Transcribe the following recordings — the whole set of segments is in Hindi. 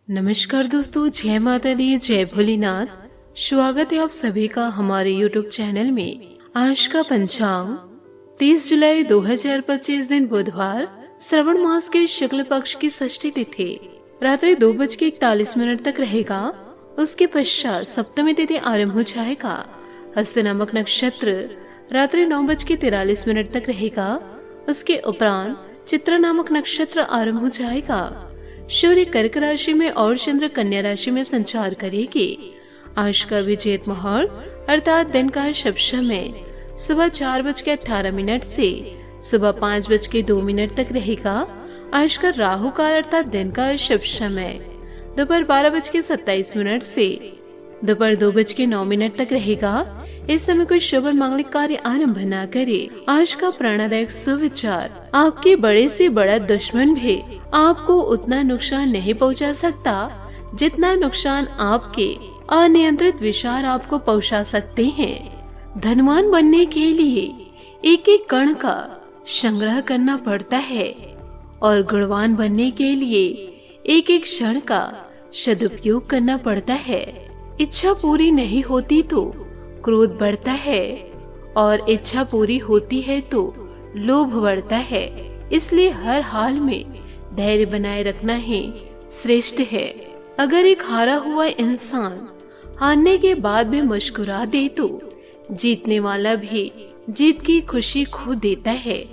नमस्कार दोस्तों, जय माता दी, जय भोलेनाथ। स्वागत है आप सभी का हमारे YouTube चैनल में। आज का पंचांग 30 जुलाई 2025 दिन बुधवार, श्रवण मास के शुक्ल पक्ष की षष्ठी तिथि रात्रि 2:41 तक रहेगा। उसके पश्चात सप्तमी तिथि आरंभ हो जाएगा। हस्त नामक नक्षत्र रात्रि 9:43 तक रहेगा। उसके उपरांत चित्रा नामक नक्षत्र आरंभ हो जाएगा। सूर्य कर्क राशि में और चंद्र कन्या राशि में संचार करेगी। आज का विजेत मुहूर्त अर्थात दिन का शुभ समय सुबह 4:18 से सुबह 5:02 तक रहेगा। आज का राहु काल अर्थात दिन का शुभ समय दोपहर 12:27 से दोपहर 2:09 तक रहेगा। इस समय कोई शुभ और मांगलिक कार्य आरंभ न करे। आज का प्रेरणादायक सुविचार, आपके बड़े से बड़ा दुश्मन भी आपको उतना नुकसान नहीं पहुंचा सकता जितना नुकसान आपके अनियंत्रित विचार आपको पहुंचा सकते हैं। धनवान बनने के लिए एक एक कण का संग्रह करना पड़ता है और गुणवान बनने के लिए एक एक क्षण का सदुपयोग करना पड़ता है। इच्छा पूरी नहीं होती तो क्रोध बढ़ता है और इच्छा पूरी होती है तो लोभ बढ़ता है। इसलिए हर हाल में धैर्य बनाए रखना ही श्रेष्ठ है। अगर एक हारा हुआ इंसान हारने के बाद भी मुस्कुरा दे तो जीतने वाला भी जीत की खुशी खो देता है।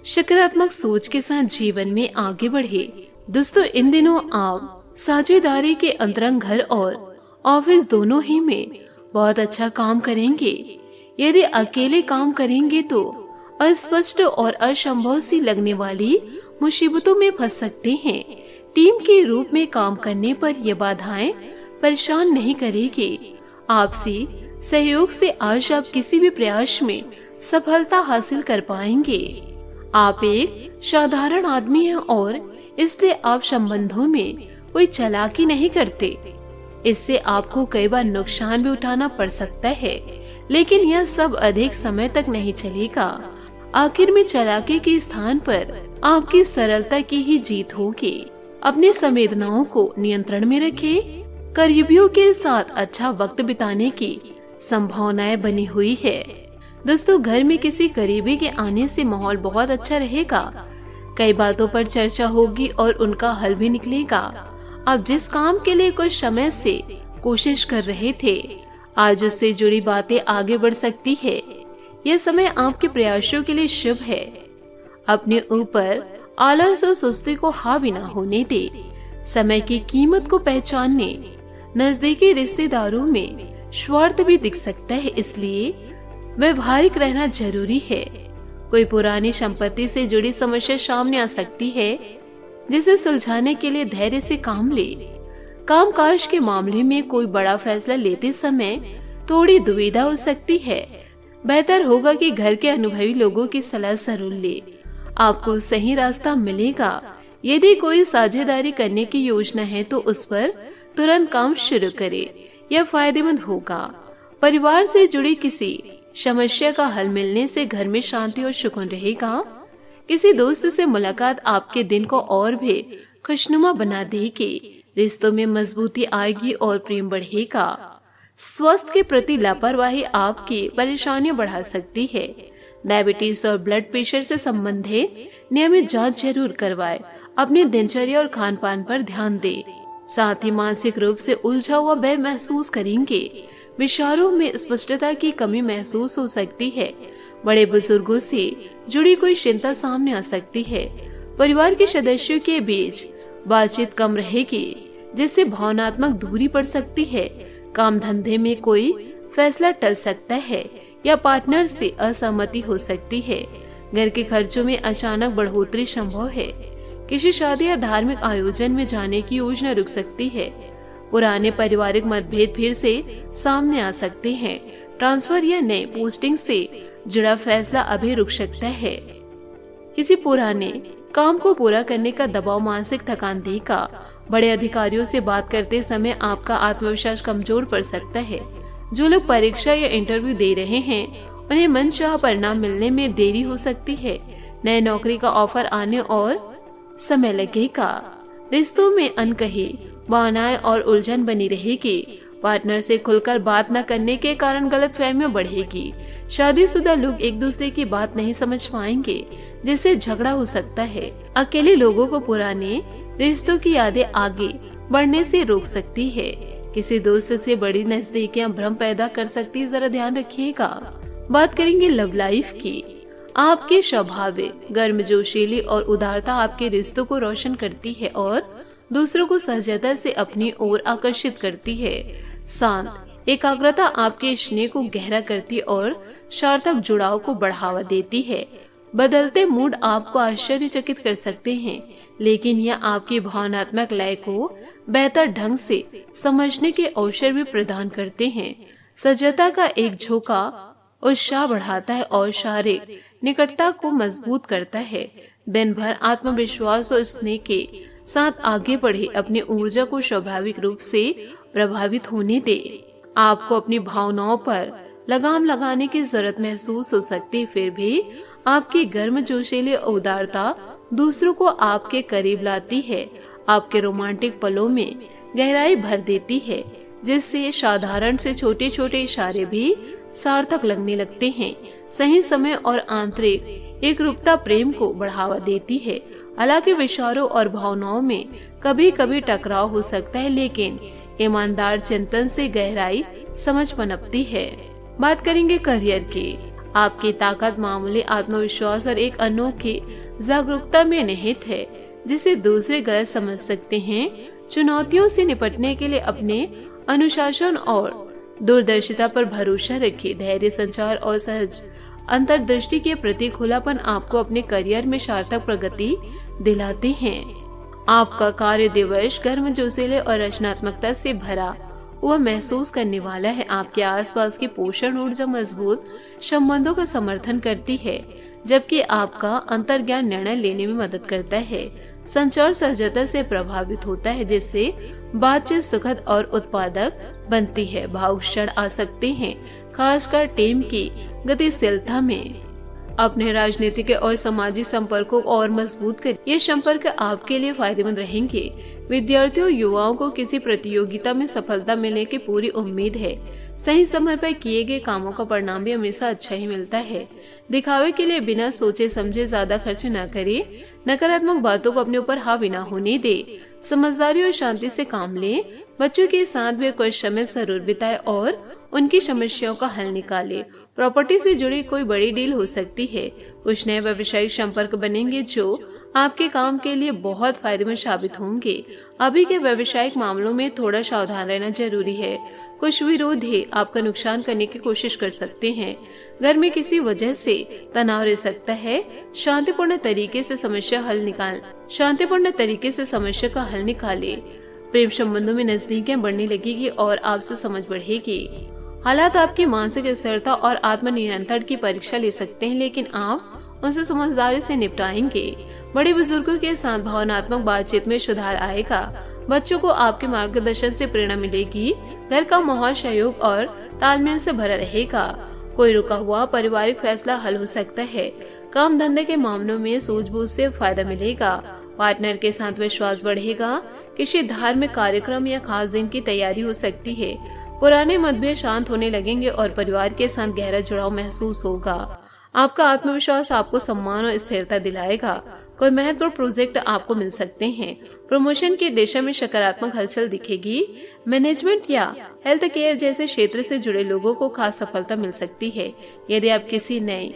सकारात्मक सोच के साथ जीवन में आगे बढ़े। दोस्तों, इन दिनों आप साझेदारी के अंतरंग घर और ऑफिस दोनों ही में बहुत अच्छा काम करेंगे। यदि अकेले काम करेंगे तो अस्पष्ट और असंभव सी लगने वाली मुसीबतों में फंस सकते हैं। टीम के रूप में काम करने पर यह बाधाएं परेशान नहीं करेगी। आपसी सहयोग से आज आप किसी भी प्रयास में सफलता हासिल कर पाएंगे। आप एक साधारण आदमी हैं और इसलिए आप संबंधों में कोई चालाकी नहीं करते। इससे आपको कई बार नुकसान भी उठाना पड़ सकता है, लेकिन यह सब अधिक समय तक नहीं चलेगा। आखिर में चालाकी के स्थान पर आपकी सरलता की ही जीत होगी। अपनी संवेदनाओं को नियंत्रण में रखें। करीबियों के साथ अच्छा वक्त बिताने की संभावनाएं बनी हुई है। दोस्तों, घर में किसी करीबी के आने से माहौल बहुत अच्छा रहेगा। कई बातों पर चर्चा होगी और उनका हल भी निकलेगा। आप जिस काम के लिए कुछ समय से कोशिश कर रहे थे, आज उससे जुड़ी बातें आगे बढ़ सकती है। यह समय आपके प्रयासों के लिए शुभ है। अपने ऊपर आलस और सुस्ती को हावी न होने दे। समय की कीमत को पहचानने नजदीकी रिश्तेदारों में स्वार्थ भी दिख सकता है, इसलिए व्यवहारिक रहना जरूरी है। कोई पुरानी संपत्ति से जुड़ी समस्या सामने आ सकती है, जिसे सुलझाने के लिए धैर्य से काम ले। कामकाज के मामले में कोई बड़ा फैसला लेते समय थोड़ी दुविधा हो सकती है। बेहतर होगा कि घर के अनुभवी लोगों की सलाह जरूर ले। आपको सही रास्ता मिलेगा। यदि कोई साझेदारी करने की योजना है तो उस पर तुरंत काम शुरू करें। यह फायदेमंद होगा। परिवार से जुड़ी किसी समस्या का हल मिलने से घर में शांति और सुकून रहेगा। किसी दोस्त से मुलाकात आपके दिन को और भी खुशनुमा बना देगी। रिश्तों में मजबूती आएगी और प्रेम बढ़ेगा। स्वास्थ्य के प्रति लापरवाही आपकी परेशानियां बढ़ा सकती है। डायबिटीज और ब्लड प्रेशर से संबंधित नियमित जांच जरूर करवाएं। अपनी दिनचर्या और खान पान पर ध्यान दें। साथ ही मानसिक रूप से उलझा हुआ भय महसूस करेंगे। विचारों में स्पष्टता की कमी महसूस हो सकती है। बड़े बुजुर्गों से जुड़ी कोई चिंता सामने आ सकती है। परिवार के सदस्यों के बीच बातचीत कम रहेगी, जिससे भावनात्मक दूरी पड़ सकती है। काम धंधे में कोई फैसला टल सकता है या पार्टनर से असहमति हो सकती है। घर के खर्चों में अचानक बढ़ोतरी संभव है। किसी शादी या धार्मिक आयोजन में जाने की योजना रुक सकती है। पुराने पारिवारिक मतभेद फिर से सामने आ सकते हैं। ट्रांसफर या नए पोस्टिंग से जुड़ा फैसला अभी रुक सकता है। किसी पुराने काम को पूरा करने का दबाव मानसिक थकान देगा। बड़े अधिकारियों से बात करते समय आपका आत्मविश्वास कमजोर पड़ सकता है। जो लोग परीक्षा या इंटरव्यू दे रहे हैं, उन्हें मनचाहा परिणाम मिलने में देरी हो सकती है। नए नौकरी का ऑफर आने और समय लगेगा। रिश्तों में अनकही भावनाएं और उलझन बनी रहेगी। पार्टनर से खुलकर बात न करने के कारण गलतफहमियां बढ़ेगी। शादीशुदा लोग एक दूसरे की बात नहीं समझ पाएंगे, जिससे झगड़ा हो सकता है। अकेले लोगों को पुराने रिश्तों की यादें आगे बढ़ने से रोक सकती है। किसी दोस्त से बड़ी नजदीकियां भ्रम पैदा कर सकती है, जरा ध्यान रखिएगा। बात करेंगे लव लाइफ की। आपकी स्वाभाविक गर्मजोशीली और उदारता आपके रिश्तों को रोशन करती है और दूसरों को सहजता से अपनी ओर आकर्षित करती है। शांत एकाग्रता आपके स्नेह को गहरा करती और सार्थक जुड़ाव को बढ़ावा देती है। बदलते मूड आपको आश्चर्यचकित कर सकते हैं, लेकिन यह आपकी भावनात्मक लय को बेहतर ढंग से समझने के अवसर भी प्रदान करते हैं। सजगता का एक झोंका उत्साह बढ़ाता है और शारीरिक निकटता को मजबूत करता है। दिन भर आत्मविश्वास और स्नेह के साथ आगे बढ़े। अपनी ऊर्जा को स्वाभाविक रूप से प्रभावित होने दे। आपको अपनी भावनाओं पर लगाम लगाने की जरूरत महसूस हो सकती है, फिर भी आपकी गर्मजोशीली उदारता दूसरों को आपके करीब लाती है। आपके रोमांटिक पलों में गहराई भर देती है, जिससे साधारण से छोटे छोटे इशारे भी सार्थक लगने लगते हैं। सही समय और आंतरिक एकरूपता प्रेम को बढ़ावा देती है। हालांकि विचारों और भावनाओं में कभी कभी टकराव हो सकता है, लेकिन ईमानदार चिंतन से गहराई समझ पनपती है। बात करेंगे करियर की। आपकी ताकत मामूली आत्मविश्वास और एक अनोखी जागरूकता में निहित है, जिसे दूसरे गलत समझ सकते हैं। चुनौतियों से निपटने के लिए अपने अनुशासन और दूरदर्शिता पर भरोसा रखिए। धैर्य, संचार और सहज अंतर्दृष्टि के प्रति खुलापन आपको अपने करियर में सार्थक प्रगति दिलाते हैं। आपका कार्य दिवस गर्मजोशीले और रचनात्मकता से भरा वह महसूस करने वाला है। आपके आसपास की पोषण ऊर्जा मजबूत संबंधों का समर्थन करती है, जबकि आपका अंतर्ज्ञान निर्णय लेने में मदद करता है। संचार सहजता से प्रभावित होता है, जिससे बातचीत सुखद और उत्पादक बनती है। भावुक क्षण आ सकते हैं, खासकर टीम की गतिशीलता में। अपने राजनीतिक और सामाजिक संपर्कों को और मजबूत कर ये संपर्क आपके लिए फायदेमंद रहेंगे। विद्यार्थियों युवाओं को किसी प्रतियोगिता में सफलता मिलने की पूरी उम्मीद है। सही समय पर किए गए कामों का परिणाम भी हमेशा अच्छा ही मिलता है। दिखावे के लिए बिना सोचे समझे ज्यादा खर्च न करे। नकारात्मक बातों को अपने ऊपर हावी न होने दे। समझदारी और शांति से काम ले। बच्चों के साथ भी कुछ समय जरूर बिताए और उनकी समस्याओं का हल निकाले। प्रॉपर्टी से जुड़ी कोई बड़ी डील हो सकती है। कुछ नए व्यवसायिक संपर्क बनेंगे जो आपके काम के लिए बहुत फायदेमंद साबित होंगे। अभी के व्यवसायिक मामलों में थोड़ा सावधान रहना जरूरी है। कुछ विरोधी आपका नुकसान करने की कोशिश कर सकते हैं। घर में किसी वजह से तनाव रह सकता है। शांतिपूर्ण तरीके से समस्या का हल निकाले। प्रेम संबंधों में नजदीकियां बढ़ने लगेगी और आपसे समझ बढ़ेगी। हालात आपकी मानसिक स्थिरता और आत्मनियंत्रण की परीक्षा ले सकते हैं, लेकिन आप उनसे समझदारी से निपटाएंगे। बड़े बुजुर्गों के साथ भावनात्मक बातचीत में सुधार आएगा। बच्चों को आपके मार्गदर्शन से प्रेरणा मिलेगी। घर का माहौल सहयोग और तालमेल से भरा रहेगा। कोई रुका हुआ पारिवारिक फैसला हल हो सकता है। काम धंधे के मामलों में सूझबूझ से फायदा मिलेगा। पार्टनर के साथ विश्वास बढ़ेगा। किसी धार्मिक कार्यक्रम या खास दिन की तैयारी हो सकती है। पुराने मतभेद शांत होने लगेंगे और परिवार के साथ गहरा जुड़ाव महसूस होगा। आपका आत्मविश्वास आपको सम्मान और स्थिरता दिलाएगा। कोई महत्वपूर्ण प्रोजेक्ट आपको मिल सकते हैं। प्रमोशन की दिशा में सकारात्मक हलचल दिखेगी। मैनेजमेंट या हेल्थ केयर जैसे क्षेत्र से जुड़े लोगों को खास सफलता मिल सकती है। यदि आप किसी नई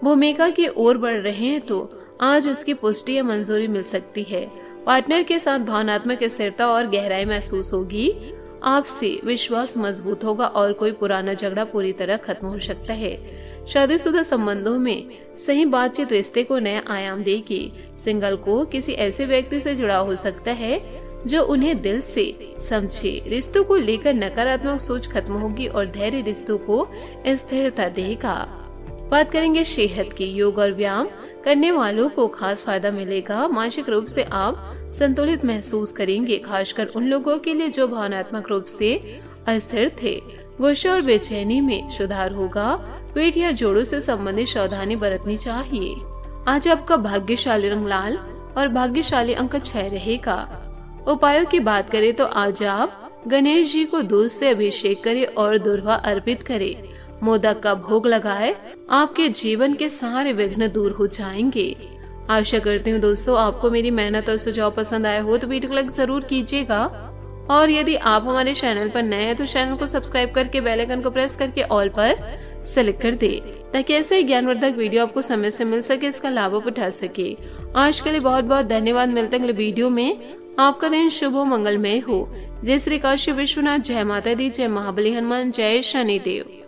भूमिका की ओर बढ़ रहे हैं तो आज उसकी पुष्टि या मंजूरी मिल सकती है। पार्टनर के साथ भावनात्मक स्थिरता और गहराई महसूस होगी। आपसे विश्वास मजबूत होगा और कोई पुराना झगड़ा पूरी तरह खत्म हो सकता है। शादीशुदा संबंधों में सही बातचीत रिश्ते को नया आयाम देगी। सिंगल को किसी ऐसे व्यक्ति से जुड़ाव हो सकता है जो उन्हें दिल से समझे। रिश्तों को लेकर नकारात्मक सोच खत्म होगी और धैर्य रिश्तों को स्थिरता देगा। बात करेंगे सेहत की। योग और व्यायाम करने वालों को खास फायदा मिलेगा। मानसिक रूप से आप संतुलित महसूस करेंगे, खासकर उन लोगों के लिए जो भावनात्मक रूप से अस्थिर थे। गुस्सा और बेचैनी में सुधार होगा। पेट या जोड़ों से संबंधित सावधानी बरतनी चाहिए। आज आपका भाग्यशाली रंग लाल और भाग्यशाली अंक 6 रहेगा। उपायों की बात करें तो आज आप गणेश जी को दूध से अभिषेक करें और दुर्वा अर्पित करें। मोदक का भोग लगाए, आपके जीवन के सारे विघ्न दूर हो जाएंगे। आशा करती हूँ दोस्तों आपको मेरी मेहनत और सुझाव पसंद आया हो तो वीडियो को लाइक जरूर कीजिएगा। और यदि आप हमारे चैनल पर नए हैं तो चैनल को सब्सक्राइब करके बेल आइकन को प्रेस करके ऑल पर सेलेक्ट कर दे, ताकि ऐसे ज्ञानवर्धक वीडियो आपको समय से मिल सके, इसका लाभ आप उठा सके। आज के लिए बहुत बहुत धन्यवाद। मिलते हैं अगले वीडियो में। आपका दिन शुभ हो, मंगलमय हो। जय श्री काशी विश्वनाथ, जय माता दी, जय महाबली हनुमान, जय शनिदेव।